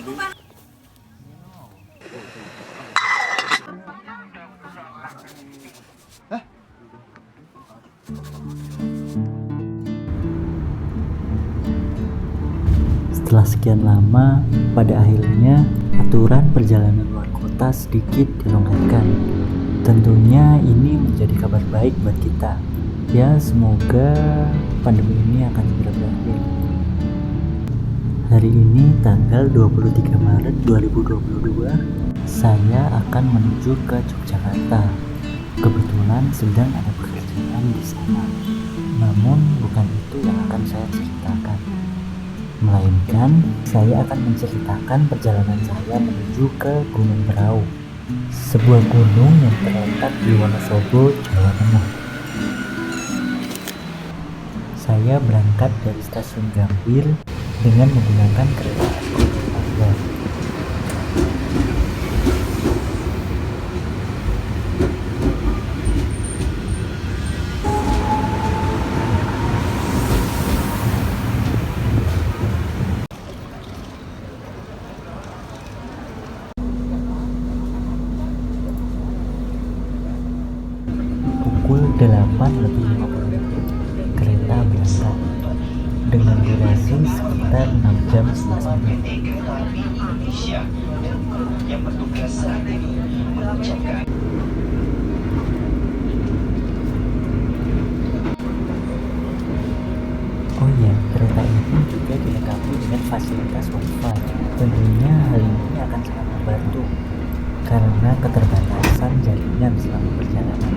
Setelah sekian lama, pada akhirnya aturan perjalanan luar kota sedikit dilonggarkan. Tentunya ini menjadi kabar baik buat kita. Ya, semoga pandemi ini akan segera berakhir. Hari ini tanggal 23 Maret 2022, saya akan menuju ke Yogyakarta. Kebetulan sedang ada pekerjaan di sana. Namun bukan itu yang akan saya ceritakan, melainkan saya akan menceritakan perjalanan saya menuju ke Gunung Berau, sebuah gunung yang terletak di Wonosobo, Jawa Tengah. Saya berangkat dari stasiun Gambir dengan menggunakan kereta api tangga. Pukul 8:50 kereta berangkat dengan durasi sekitar 6 jam 11 menit. Oh ya, kereta ini juga dilengkapi dengan fasilitas Wi-Fi. Tentunya hal ini akan sangat membantu karena keterbatasan jaringan selama perjalanan.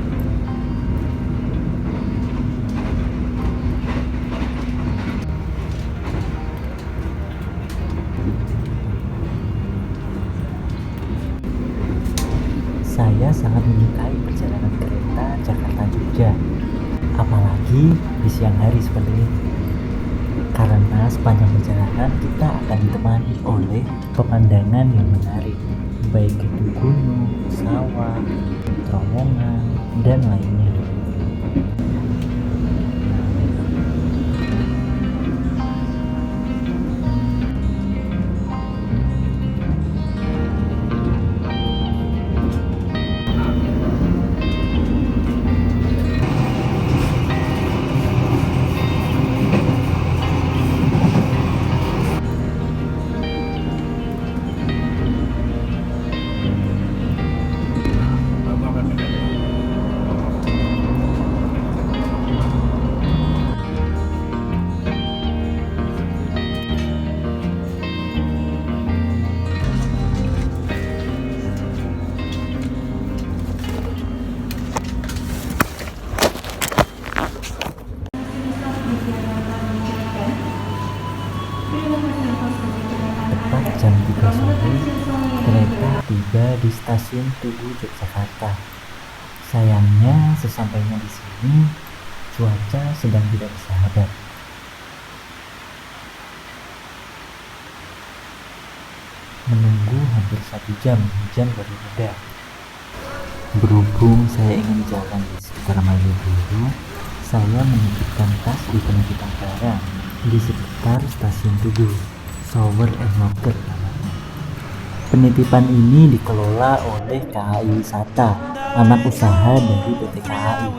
Saya sangat menyukai perjalanan kereta Jakarta-Jogja, apalagi di siang hari seperti ini. Karena sepanjang perjalanan kita akan ditemani oleh pemandangan yang menarik, baik itu gunung, sawah, terowongan, dan lainnya. Tepat jam 3 sore, kereta tiba di stasiun Tugu, Yogyakarta. Sayangnya, sesampainya di sini, cuaca sedang tidak bersahabat. Menunggu hampir 1 jam, hujan baru reda. Berhubung saya ingin jalan di sekitar Malioboro, saya menitipkan tas di penitipan barang di sekitar stasiun Tugu, Shower and Locker namanya. Penitipan ini dikelola oleh KAI Wisata, anak usaha dari PT KAI.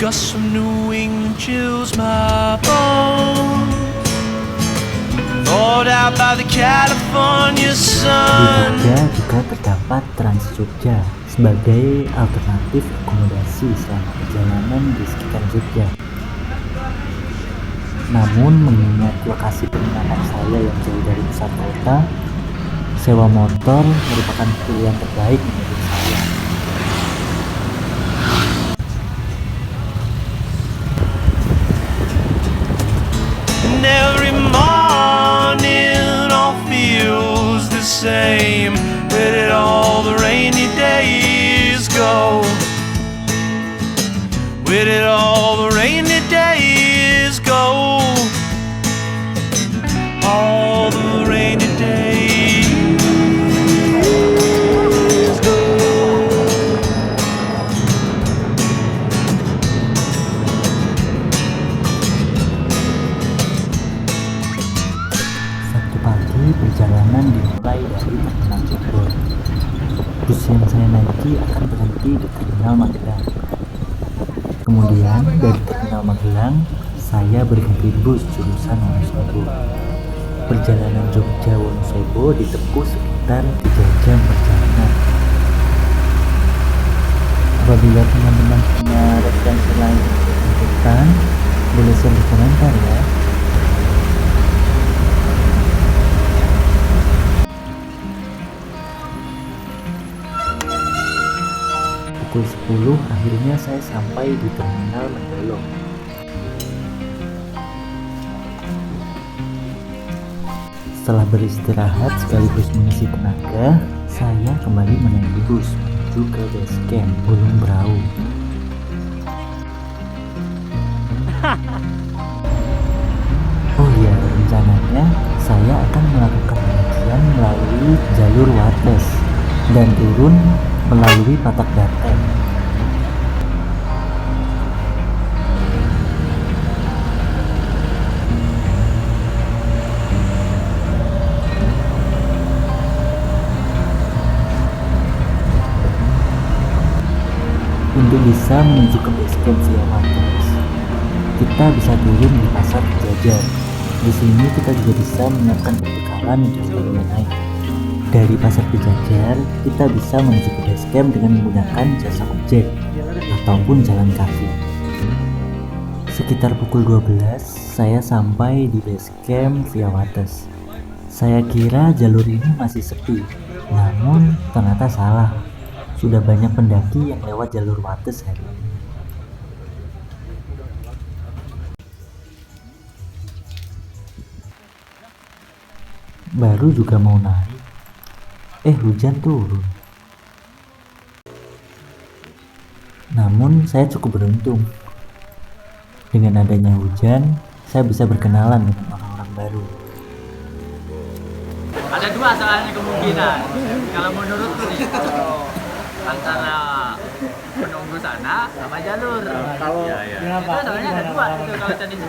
Gusts from New England chills my bones. Thawed out by the California sun. Di Jogja juga terdapat Trans Jogja sebagai alternatif akomodasi selama perjalanan di sekitar Jogja. Namun mengingat lokasi penginapan saya yang jauh dari pusat kota, sewa motor merupakan pilihan terbaik menurut saya. And every morning all feels the same. Where did all the rainy days go? Where did all the rainy days go? dari Terminal Bogor. Bus yang saya naiki akan berhenti di Terminal Magelang. Kemudian dari Terminal Magelang, saya berganti bus jurusan Wonosobo. Perjalanan Jogja Wonosobo ditempuh sekitar 3 jam perjalanan. Apabila teman-teman punya referensi lain tentang, boleh share di komentar ya. Pukul 10 akhirnya saya sampai di Terminal Mendolo. Setelah beristirahat sekaligus mengisi tenaga, saya kembali menaiki bus menuju ke base camp Gunung Berau. Oh iya, rencananya saya akan melakukan pendakian melalui jalur Wates dan turun melalui Patak Daten. Untuk bisa menuju ke base camp via Wates, kita bisa turun di Pasar Pejajar. Di sini kita juga bisa menyiapkan perbekalan untuk sebelum naik. Dari Pasar Pejajar, kita bisa menuju ke base camp dengan menggunakan jasa ojek ataupun jalan kaki. Sekitar pukul 12, saya sampai di base camp via Wates. Saya kira jalur ini masih sepi, namun ternyata salah. Sudah banyak pendaki yang lewat jalur Wates hari ini. Baru juga mau naik, hujan turun. Namun saya cukup beruntung. Dengan adanya hujan, saya bisa berkenalan dengan orang-orang baru. Ada dua soalnya kemungkinan. Kalau menurutku nih, antara menunggu sana sama jalur. Kalau Itu soalnya ada dua itu kalau tadi itu.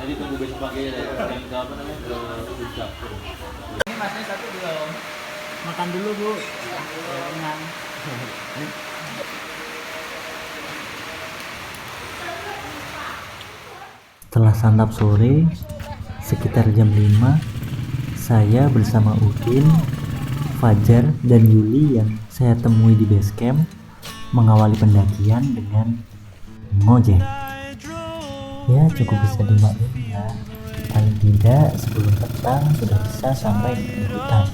Jadi tunggu besok pagi ya, ke apa namanya, ke puncak. Ini masnya satu belum. Makan dulu bu, kenyang. Setelah santap sore, sekitar jam 5, saya bersama Udin, Fajar, dan Yuli yang saya temui di base camp mengawali pendakian dengan ngojek. Ya cukup bisa dimaklumi ya, paling tidak sebelum petang sudah bisa sampai di hutan.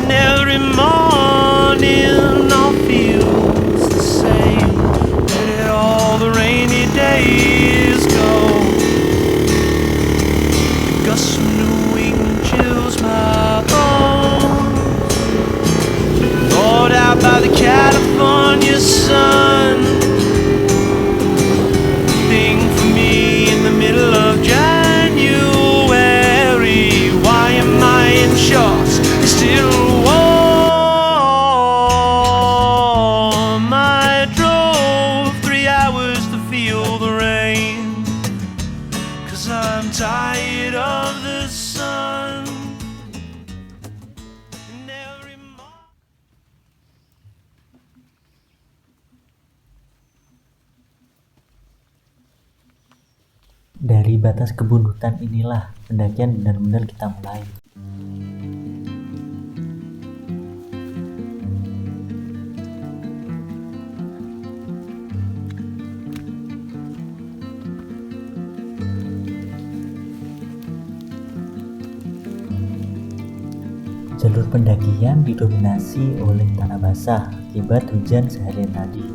And every morning all feels the same. Let all the rainy days go. Gust from the wind chills my bones. Thawed out by the California sun. Thing for me in the middle of January. Why am I in shorts? Still warm. I drove 3 hours to feel the rain. 'Cause I'm tired of the sun. And every Dari batas kebun hutan inilah pendakian benar-benar kita mulai. Jalur pendakian didominasi oleh tanah basah akibat hujan seharian tadi.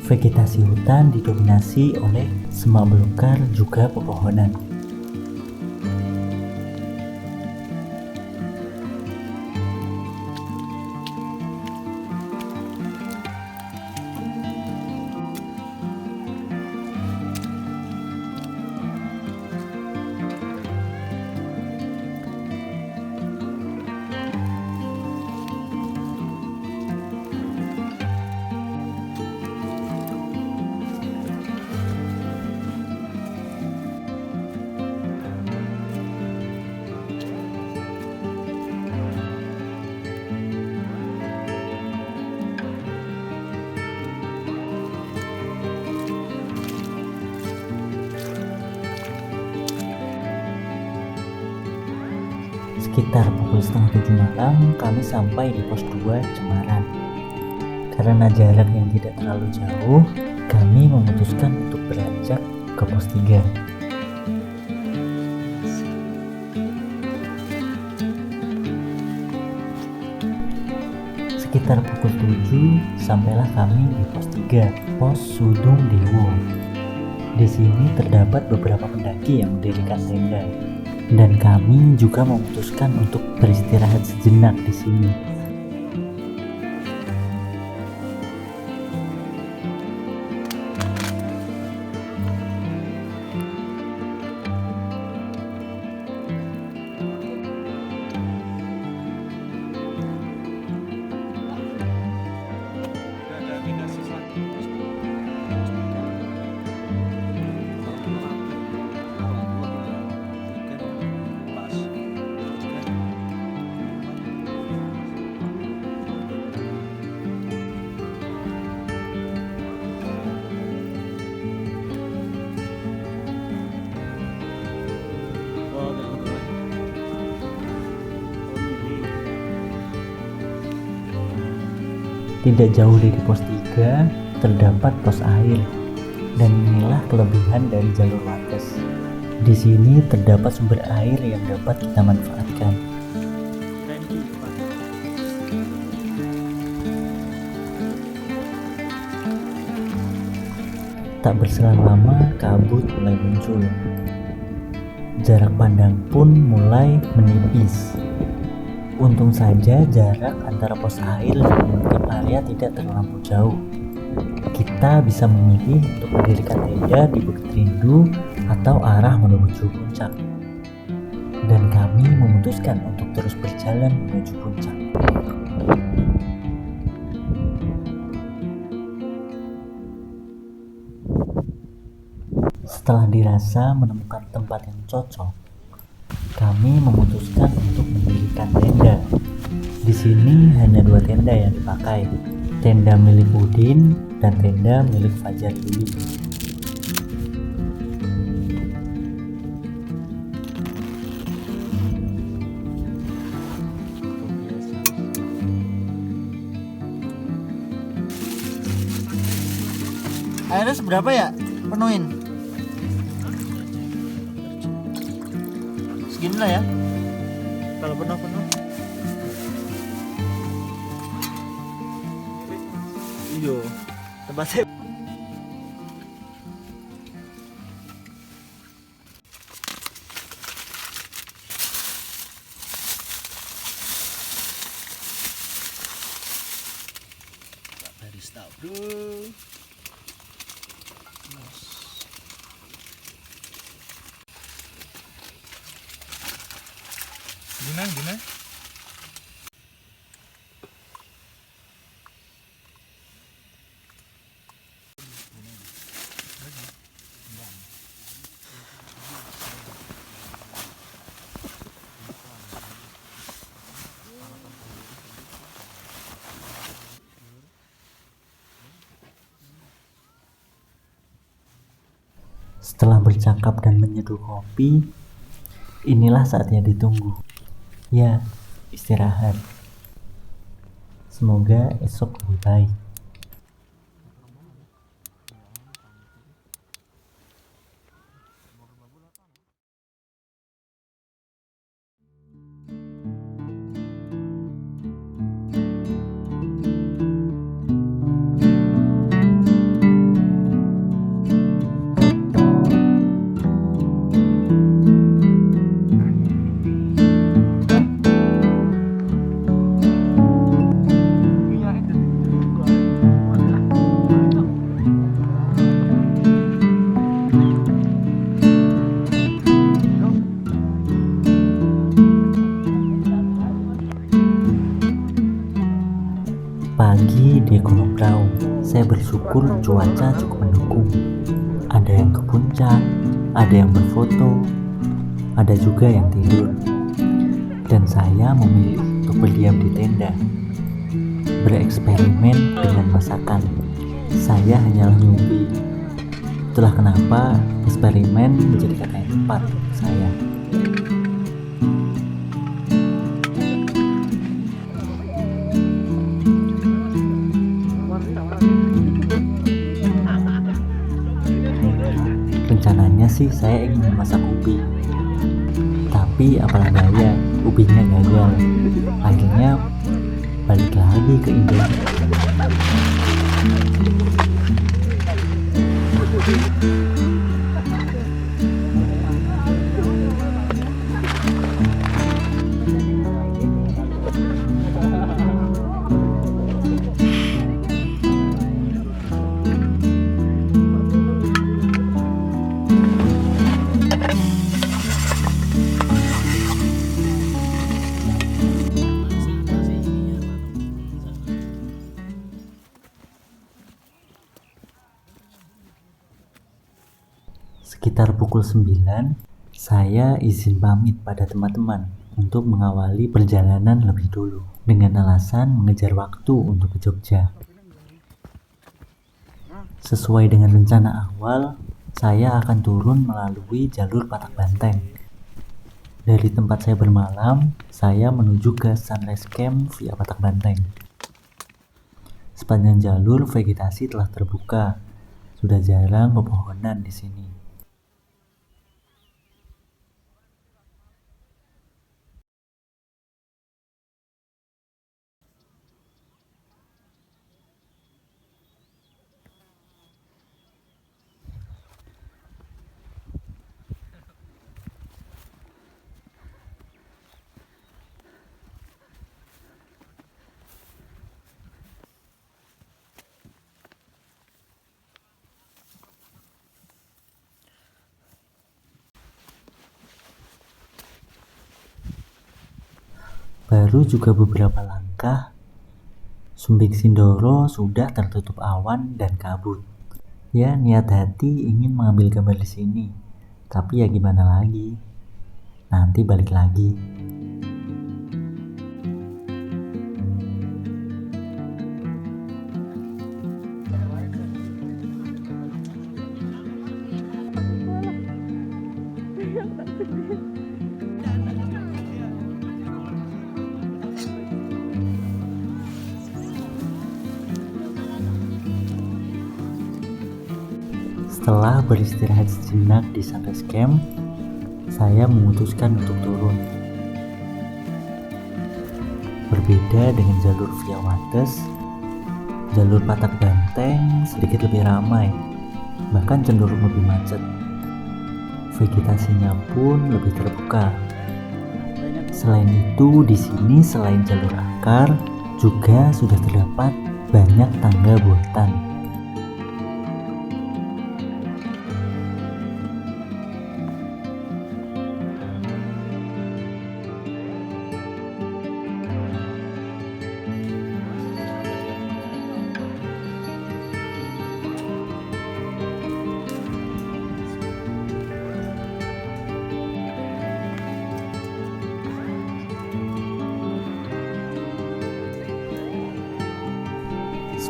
Vegetasi hutan didominasi oleh semak belukar juga pepohonan. Sekitar pukul setengah 7 malam kami sampai di pos 2 Cemaran. Karena jarak yang tidak terlalu jauh, kami memutuskan untuk beranjak ke pos 3. Sekitar pukul 7 sampailah kami di pos 3, pos Sudung Dewo. Di sini terdapat beberapa pendaki yang mendirikan tenda, dan kami juga memutuskan untuk beristirahat sejenak di sini. Tidak jauh dari pos 3 terdapat pos air, dan inilah kelebihan dari jalur wates. Di sini terdapat sumber air yang dapat kita manfaatkan. Tak berselang lama kabut mulai muncul. Jarak pandang pun mulai menipis. Untung saja jarak antara pos air dan pemukiman area tidak terlalu jauh. Kita bisa memilih untuk mendirikan tenda di Bukit Rindu atau arah menuju puncak. Dan kami memutuskan untuk terus berjalan menuju puncak. Setelah dirasa menemukan tempat yang cocok, kami memutuskan untuk mendirikan tenda. Di sini hanya 2 tenda yang dipakai, tenda milik Udin dan tenda milik Fajar Lili. Airnya seberapa ya? Penuhin. Segini lah ya. Kalau penuh. Iyo, tempat saya. Baris tak bro. Gimana? Setelah bercakap dan menyeduh kopi, inilah saatnya ditunggu. Ya, istirahat. Semoga esok lebih baik. Pagi di kolong perahu, saya bersyukur cuaca cukup mendukung. Ada yang ke puncak, ada yang berfoto, ada juga yang tidur. Dan saya memilih untuk berdiam di tenda, bereksperimen dengan masakan. Saya hanyalah nyubi. Itulah kenapa eksperimen menjadi kata yang tepat untuk saya. sih saya ingin memasak ubi. Tapi apalah daya, ubinya gagal. Akhirnya balik lagi ke Indomie. Sekitar pukul 9, saya izin pamit pada teman-teman untuk mengawali perjalanan lebih dulu dengan alasan mengejar waktu untuk ke Jogja. Sesuai dengan rencana awal, saya akan turun melalui jalur Patak Banteng. Dari tempat saya bermalam, saya menuju ke Sunrise Camp via Patak Banteng. Sepanjang jalur vegetasi telah terbuka, sudah jarang pepohonan di sini. Baru juga beberapa langkah, Sumbing Sindoro sudah tertutup awan dan kabut. Ya, niat hati ingin mengambil gambar di sini, tapi ya gimana lagi? Nanti balik lagi. Setelah beristirahat sejenak di Sunrise Camp, saya memutuskan untuk turun. Berbeda dengan jalur via Wates, jalur Patak Banteng sedikit lebih ramai, bahkan cenderung lebih macet. Vegetasinya pun lebih terbuka. Selain itu, di sini selain jalur akar, juga sudah terdapat banyak tangga buatan.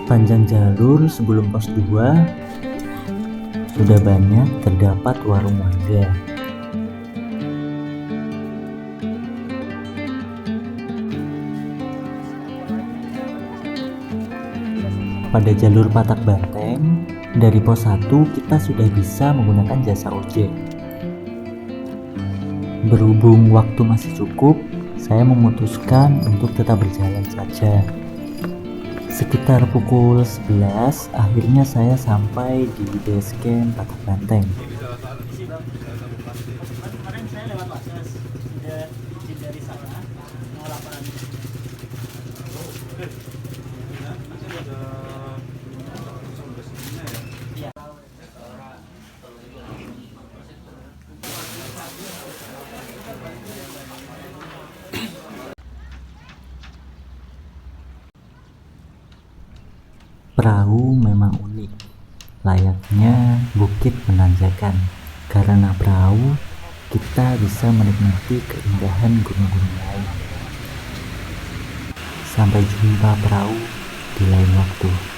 Sepanjang jalur sebelum pos 2 sudah banyak terdapat warung warga. Pada jalur Patak Banteng, dari pos 1 kita sudah bisa menggunakan jasa ojek. Berhubung waktu masih cukup, saya memutuskan untuk tetap berjalan saja. Sekitar pukul 11, akhirnya saya sampai di base camp Patak Banteng. Perahu memang unik, layaknya bukit menanjakan. Karena perahu, kita bisa menikmati keindahan gunung-gunung lain. Sampai jumpa perahu di lain waktu.